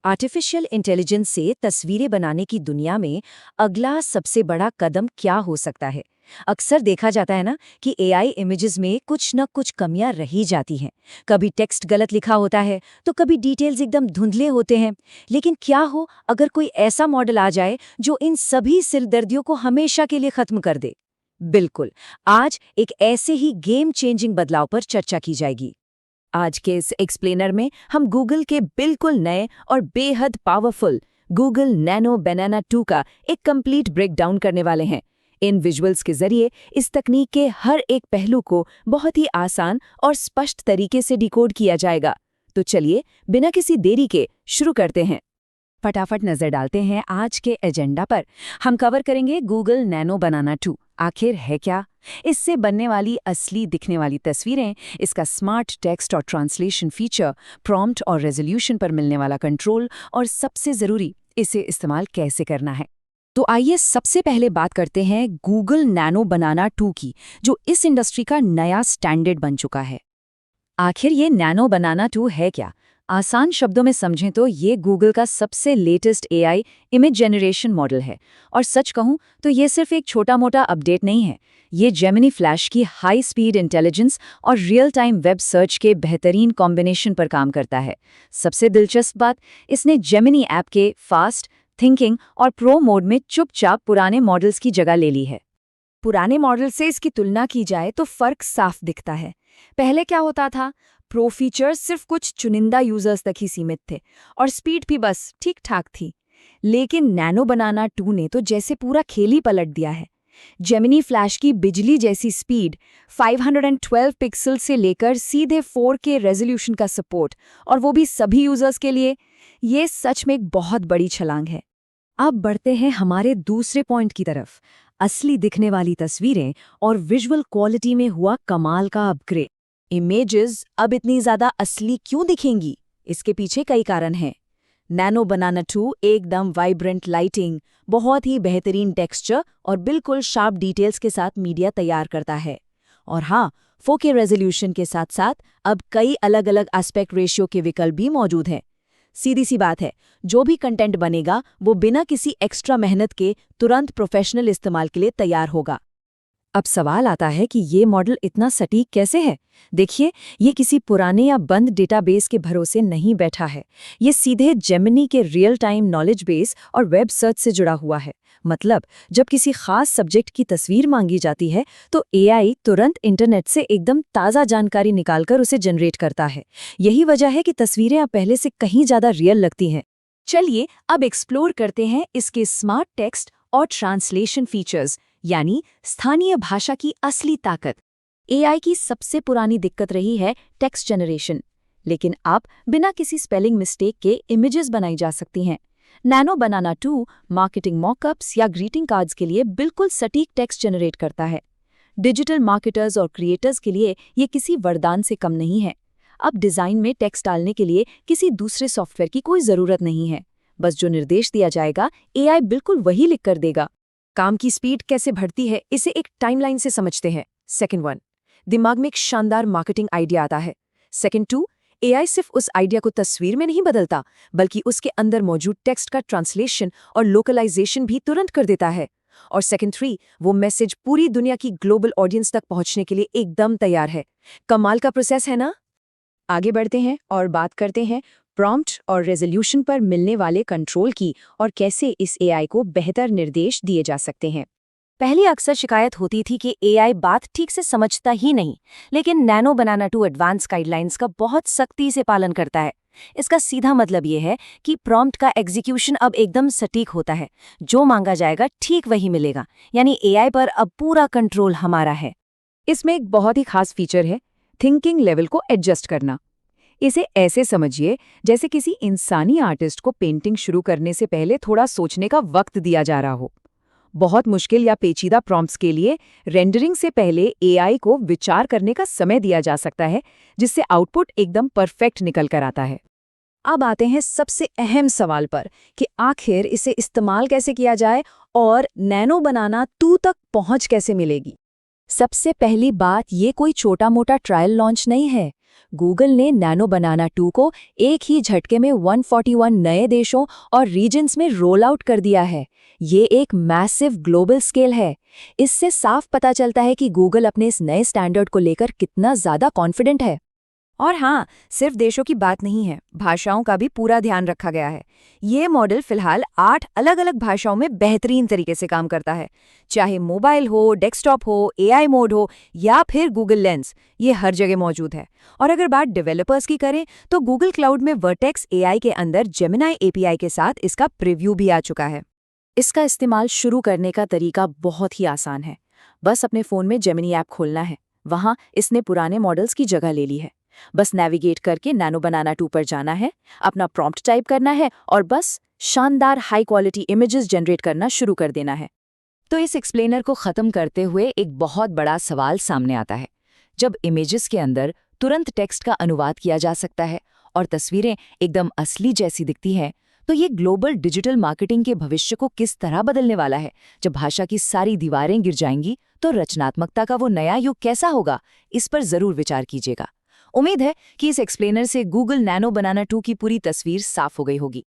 Artificial intelligence से तस्वीरें बनाने की दुनिया में अगला सबसे बड़ा कदम क्या हो सकता है? अक्सर देखा जाता है ना कि एआई इमेजेस में कुछ न कुछ कमियां रही जाती हैं। कभी टेक्स्ट गलत लिखा होता है तो कभी डिटेल्स एकदम धुंधले होते हैं। लेकिन क्या हो अगर कोई ऐसा मॉडल आ जाए जो इन सभी सिरदर्दियों को हमेशा के लिए खत्म कर दे? बिल्कुल, आज एक ऐसे ही गेम चेंजिंग बदलाव पर चर्चा की जाएगी। आज के इस एक्सप्लेनर में हम गूगल के बिल्कुल नए और बेहद पावरफुल गूगल नैनो बनाना 2 का एक कंप्लीट ब्रेकडाउन करने वाले हैं। इन विजुअल्स के जरिए इस तकनीक के हर एक पहलू को बहुत ही आसान और स्पष्ट तरीके से डिकोड किया जाएगा। तो चलिए बिना किसी देरी के शुरू करते हैं। फटाफट नजर डालते हैं आज के एजेंडा पर। हम कवर करेंगे गूगल नैनो बनाना 2 आखिर है क्या, इससे बनने वाली असली दिखने वाली तस्वीरें, इसका स्मार्ट टेक्स्ट और ट्रांसलेशन फीचर, प्रॉम्प्ट और रेजोल्यूशन पर मिलने वाला कंट्रोल, और सबसे ज़रूरी, इसे इस्तेमाल कैसे करना है। तो आइए सबसे पहले बात करते हैं गूगल नैनो बनाना 2 की, जो इस इंडस्ट्री का नया स्टैंडर्ड बन चुका है। आखिर ये नैनो बनाना 2 है क्या? आसान शब्दों में समझें तो ये गूगल का सबसे latest AI image generation model है। और सच कहूं तो ये सिर्फ एक छोटा-मोटा अपडेट नहीं है। ये जेमिनी फ्लैश की हाई स्पीड इंटेलिजेंस और रियल टाइम वेब सर्च के बेहतरीन कॉम्बिनेशन पर काम करता है। सबसे दिलचस्प बात, इसने जेमिनी ऐप के फास्ट, थिंकिंग और प्रो मोड में चुपचाप पुराने मॉडल्स की जगह ले ली है। पुराने मॉडल से इसकी तुलना की जाए तो फर्क साफ दिखता है। पहले क्या होता था, प्रो फीचर्स सिर्फ कुछ चुनिंदा यूजर्स तक ही सीमित थे और स्पीड भी बस ठीक ठाक थी। लेकिन नैनो बनाना 2 ने तो जैसे पूरा खेल ही पलट दिया है। जेमिनी फ्लैश की बिजली जैसी स्पीड, 512 पिक्सल से लेकर सीधे 4K रेजोल्यूशन का सपोर्ट, और वो भी सभी यूजर्स के लिए, ये सच में एक बहुत बड़ी छलांग है। अब बढ़ते हैं हमारे दूसरे पॉइंट की तरफ, असली दिखने वाली तस्वीरें और विजुअल क्वालिटी में हुआ कमाल का अपग्रेड। इमेजेस अब इतनी ज़्यादा असली क्यों दिखेंगी? इसके पीछे कई कारण हैं। नैनो बनाना 2 एकदम वाइब्रेंट लाइटिंग, बहुत ही बेहतरीन टेक्सचर और बिल्कुल शार्प डिटेल्स के साथ मीडिया तैयार करता है। और हाँ, 4K रेजोल्यूशन के साथ साथ अब कई अलग अलग एस्पेक्ट रेशियो के विकल्प भी मौजूद हैं। सीधी सी बात है, जो भी कंटेंट बनेगा वो बिना किसी एक्स्ट्रा मेहनत के तुरंत प्रोफेशनल इस्तेमाल के लिए तैयार होगा। अब सवाल आता है कि ये मॉडल इतना सटीक कैसे है? देखिए, ये किसी पुराने या बंद डेटाबेस के भरोसे नहीं बैठा है। ये सीधे जेमिनी के रियल टाइम नॉलेज बेस और वेब सर्च से जुड़ा हुआ है। मतलब, जब किसी खास सब्जेक्ट की तस्वीर मांगी जाती है तो एआई तुरंत इंटरनेट से एकदम ताज़ा जानकारी निकालकर उसे जनरेट करता है। यही वजह है कि तस्वीरें अब पहले से कहीं ज़्यादा रियल लगती हैं। चलिए अब एक्सप्लोर करते हैं इसके स्मार्ट टेक्स्ट और ट्रांसलेशन फीचर्स, यानी स्थानीय भाषा की असली ताकत। एआई की सबसे पुरानी दिक्कत रही है टेक्स्ट जनरेशन, लेकिन अब बिना किसी स्पेलिंग मिस्टेक के इमेजेस बनाई जा सकती हैं। नैनो बनाना 2 मार्केटिंग मॉकअप्स या ग्रीटिंग कार्ड्स के लिए बिल्कुल सटीक टेक्स्ट जनरेट करता है। डिजिटल मार्केटर्स और क्रिएटर्स के लिए ये किसी वरदान से कम नहीं है। अब डिज़ाइन में टेक्स्ट डालने के लिए किसी दूसरे सॉफ्टवेयर की कोई ज़रूरत नहीं है। बस जो निर्देश दिया जाएगा, एआई बिल्कुल वही लिख कर देगा। काम की स्पीड कैसे बढ़ती है, इसे एक टाइमलाइन से समझते हैं। सेकंड 1, दिमाग में एक शानदार मार्केटिंग आइडिया आता है। सेकंड 2, एआई सिर्फ उस आइडिया को तस्वीर में नहीं बदलता, बल्कि उसके अंदर मौजूद टेक्स्ट का ट्रांसलेशन और लोकलाइजेशन भी तुरंत कर देता है। और सेकंड 3, वो मैसेज पूरी दुनिया की ग्लोबल ऑडियंस तक पहुंचने के लिए एकदम तैयार है। कमाल का प्रोसेस है ना? आगे बढ़ते हैं और बात करते हैं प्रॉम्प्ट और रेजोल्यूशन पर मिलने वाले कंट्रोल की, और कैसे इस एआई को बेहतर निर्देश दिए जा सकते हैं। पहले अक्सर शिकायत होती थी कि एआई बात ठीक से समझता ही नहीं, लेकिन नैनो बनाना 2 एडवांस गाइडलाइंस का बहुत सख्ती से पालन करता है। इसका सीधा मतलब ये है कि प्रॉम्प्ट का एग्जीक्यूशन अब एकदम सटीक होता है। जो मांगा जाएगा ठीक वही मिलेगा, यानी एआई पर अब पूरा कंट्रोल हमारा है। इसमें एक बहुत ही खास फीचर है, थिंकिंग लेवल को एडजस्ट करना। इसे ऐसे समझिए जैसे किसी इंसानी आर्टिस्ट को पेंटिंग शुरू करने से पहले थोड़ा सोचने का वक्त दिया जा रहा हो। बहुत मुश्किल या पेचीदा प्रॉम्प्ट्स के लिए रेंडरिंग से पहले एआई को विचार करने का समय दिया जा सकता है, जिससे आउटपुट एकदम परफेक्ट निकल कर आता है। अब आते हैं सबसे अहम सवाल पर कि आखिर इसे इस्तेमाल कैसे किया जाए और नैनो बनाना 2 तक पहुंच कैसे मिलेगी। सबसे पहली बात, ये कोई छोटा मोटा ट्रायल लॉन्च नहीं है। गूगल ने नैनो बनाना 2 को एक ही झटके में 141 नए देशों और रीजन्स में रोल आउट कर दिया है। ये एक मैसिव ग्लोबल स्केल है। इससे साफ पता चलता है कि गूगल अपने इस नए स्टैंडर्ड को लेकर कितना ज़्यादा कॉन्फिडेंट है। और हाँ, सिर्फ देशों की बात नहीं है, भाषाओं का भी पूरा ध्यान रखा गया है। ये मॉडल फिलहाल 8 अलग-अलग भाषाओं में बेहतरीन तरीके से काम करता है। चाहे मोबाइल हो, डेस्कटॉप हो, एआई मोड हो या फिर गूगल लेंस, ये हर जगह मौजूद है। और अगर बात डेवलपर्स की करें तो गूगल क्लाउड में वर्टेक्स एआई के अंदर जेमिनी एपीआई के साथ इसका प्रीव्यू भी आ चुका है। इसका इस्तेमाल शुरू करने का तरीका बहुत ही आसान है। बस अपने फ़ोन में जेमिनी ऐप खोलना है। वहाँ इसने पुराने मॉडल्स की जगह ले ली है। बस नेविगेट करके नैनो बनाना 2 पर जाना है, अपना प्रॉम्प्ट टाइप करना है और बस शानदार हाई क्वालिटी इमेजेस जनरेट करना शुरू कर देना है। तो इस एक्सप्लेनर को ख़त्म करते हुए एक बहुत बड़ा सवाल सामने आता है। जब इमेजेस के अंदर तुरंत टेक्स्ट का अनुवाद किया जा सकता है और तस्वीरें एकदम असली जैसी दिखती हैं, तो ये ग्लोबल डिजिटल मार्केटिंग के भविष्य को किस तरह बदलने वाला है? जब भाषा की सारी दीवारें गिर जाएंगी, तो रचनात्मकता का वो नया युग कैसा होगा? इस पर ज़रूर विचार कीजिएगा। उम्मीद है कि इस एक्सप्लेनर से गूगल नैनो बनाना 2 की पूरी तस्वीर साफ हो गई होगी।